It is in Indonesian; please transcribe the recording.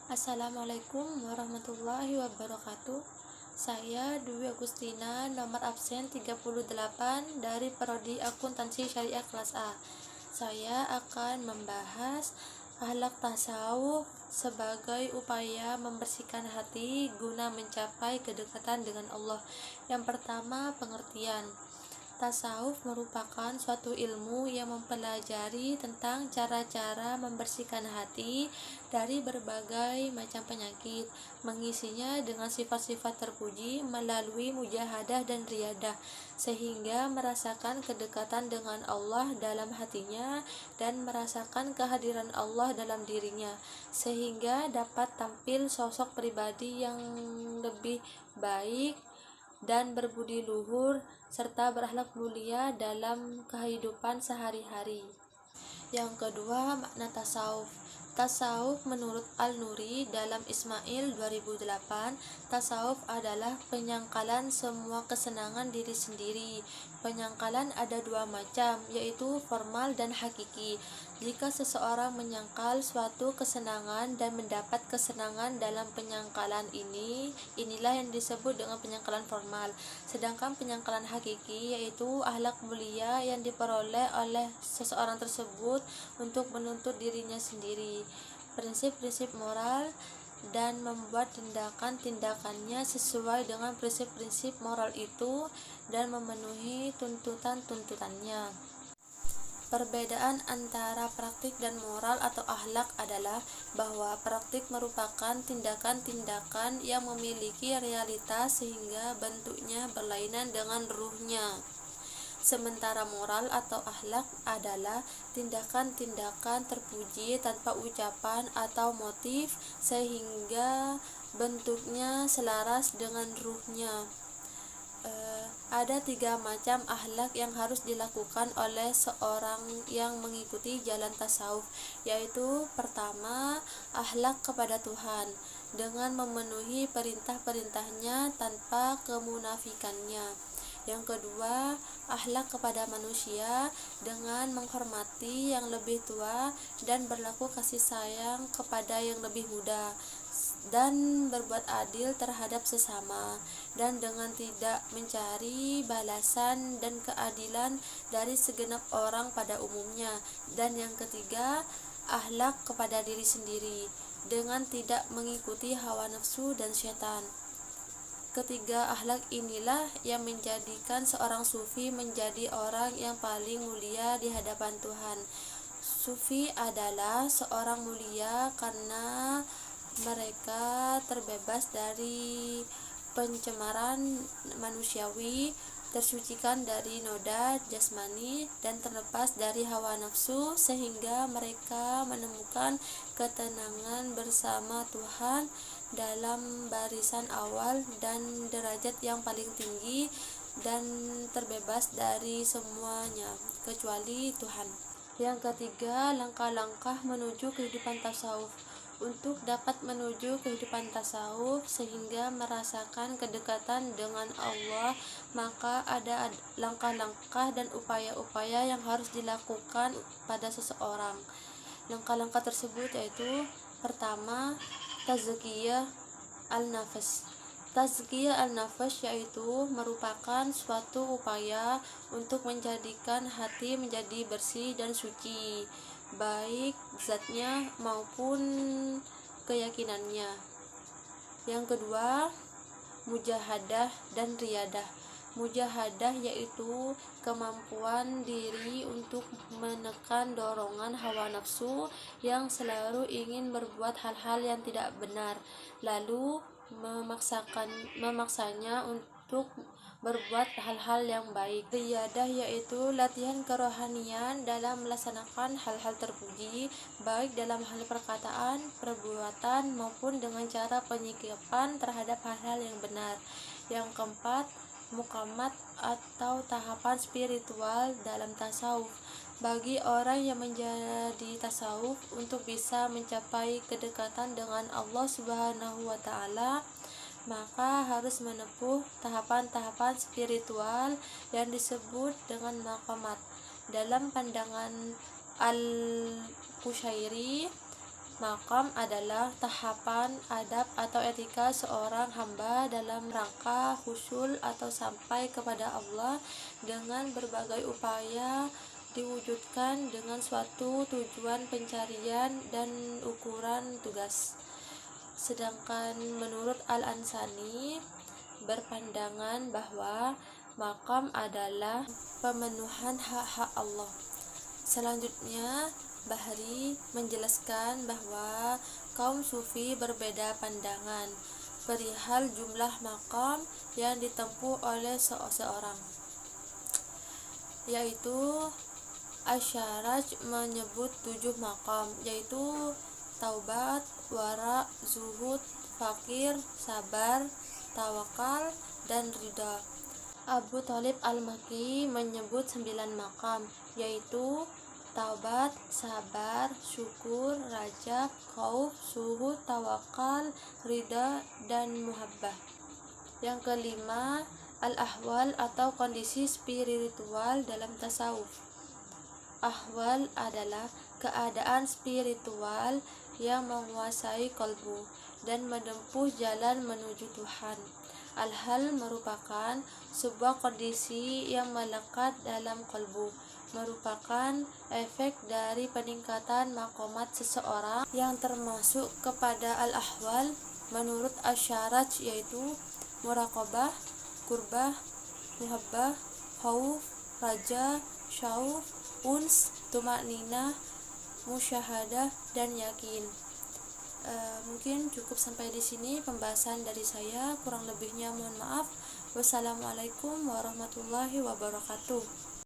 Assalamualaikum warahmatullahi wabarakatuh. Saya Dwi Agustina, nomor absen 38 dari Prodi Akuntansi Syariah kelas A. Saya akan membahas akhlak tasawuf sebagai upaya membersihkan hati guna mencapai kedekatan dengan Allah. Yang pertama, pengertian. Tasawuf merupakan suatu ilmu yang mempelajari tentang cara-cara membersihkan hati dari berbagai macam penyakit, mengisinya dengan sifat-sifat terpuji melalui mujahadah dan riyadah, sehingga merasakan kedekatan dengan Allah dalam hatinya dan merasakan kehadiran Allah dalam dirinya, sehingga dapat tampil sosok pribadi yang lebih baik dan berbudi luhur serta berakhlak mulia dalam kehidupan sehari-hari. Yang kedua, makna tasawuf. Tasawuf menurut Al-Nuri dalam Ismail 2008, tasawuf adalah penyangkalan semua kesenangan diri sendiri. Penyangkalan ada dua macam, yaitu formal dan hakiki. Jika seseorang menyangkal suatu kesenangan dan mendapat kesenangan dalam penyangkalan inilah yang disebut dengan penyangkalan formal. Sedangkan penyangkalan hakiki yaitu akhlak mulia yang diperoleh oleh seseorang tersebut untuk menuntut dirinya sendiri, prinsip-prinsip moral, dan membuat tindakan-tindakannya sesuai dengan prinsip-prinsip moral itu dan memenuhi tuntutan-tuntutannya. Perbedaan antara praktik dan moral atau akhlak adalah bahwa praktik merupakan tindakan-tindakan yang memiliki realitas sehingga bentuknya berlainan dengan ruhnya. Sementara moral atau akhlak adalah tindakan-tindakan terpuji tanpa ucapan atau motif sehingga bentuknya selaras dengan ruhnya. Ada 3 macam akhlak yang harus dilakukan oleh seorang yang mengikuti jalan tasawuf, yaitu pertama, akhlak kepada Tuhan dengan memenuhi perintah-perintahnya tanpa kemunafikannya. Yang kedua, akhlak kepada manusia dengan menghormati yang lebih tua dan berlaku kasih sayang kepada yang lebih muda, dan berbuat adil terhadap sesama, dan dengan tidak mencari balasan dan keadilan dari segenap orang pada umumnya. Dan yang ketiga, akhlak kepada diri sendiri dengan tidak mengikuti hawa nafsu dan syaitan. Ketiga akhlak inilah yang menjadikan seorang sufi menjadi orang yang paling mulia di hadapan Tuhan. Sufi adalah seorang mulia karena mereka terbebas dari pencemaran manusiawi, tersucikan dari noda jasmani, dan terlepas dari hawa nafsu, sehingga mereka menemukan ketenangan bersama Tuhan dalam barisan awal dan derajat yang paling tinggi, dan terbebas dari semuanya kecuali Tuhan. Yang ketiga, langkah-langkah menuju kehidupan tasawuf. Untuk dapat menuju kehidupan tasawuf sehingga merasakan kedekatan dengan Allah, maka ada langkah-langkah dan upaya-upaya yang harus dilakukan pada seseorang. Langkah-langkah tersebut yaitu pertama, tazkiyah al-nafs. Tazkiyah al-nafs yaitu merupakan suatu upaya untuk menjadikan hati menjadi bersih dan suci, baik zatnya maupun keyakinannya. Yang kedua, mujahadah dan riyadah. Mujahadah yaitu kemampuan diri untuk menekan dorongan hawa nafsu yang selalu ingin berbuat hal-hal yang tidak benar, lalu memaksanya untuk berbuat hal-hal yang baik. Riyadah yaitu latihan kerohanian dalam melaksanakan hal-hal terpuji, baik dalam hal perkataan, perbuatan, maupun dengan cara penyikapan terhadap hal-hal yang benar. Yang keempat, muqamat atau tahapan spiritual dalam tasawuf. Bagi orang yang menjadi tasawuf untuk bisa mencapai kedekatan dengan Allah Subhanahu wa Ta'ala, maka harus menempuh tahapan-tahapan spiritual yang disebut dengan maqamat. Dalam pandangan Al-Qushairi, Maqam adalah tahapan adab atau etika seorang hamba dalam rangka husul atau sampai kepada Allah dengan berbagai upaya diwujudkan dengan suatu tujuan pencarian dan ukuran tugas. Sedangkan menurut Al-Ansani berpandangan bahwa maqam adalah pemenuhan hak-hak Allah. Selanjutnya, Bahri menjelaskan bahwa kaum sufi berbeda pandangan perihal jumlah maqam yang ditempuh oleh seseorang, yaitu Asy-Syaraj menyebut 7 maqam, yaitu taubat, wara, zuhud, fakir, sabar, tawakal, dan ridha. Abu Thalib Al-Makki menyebut 9 maqam, yaitu taubat, sabar, syukur, rajab, khauf, zuhud, tawakal, ridha, dan muhabbah. Yang kelima, al-ahwal atau kondisi spiritual dalam tasawuf. Ahwal adalah keadaan spiritual yang menguasai kalbu dan menempuh jalan menuju Tuhan. Al-hal merupakan sebuah kondisi yang melekat dalam kalbu, merupakan efek dari peningkatan maqamat seseorang yang termasuk kepada al-ahwal menurut Asy-Syaraj, yaitu muraqabah, qurbah, muhabbah, khauf, raja, syauq, uns, tumakninah, musyahadah, dan yakin. Mungkin cukup sampai di sini pembahasan dari saya, kurang lebihnya mohon maaf. Wassalamualaikum warahmatullahi wabarakatuh.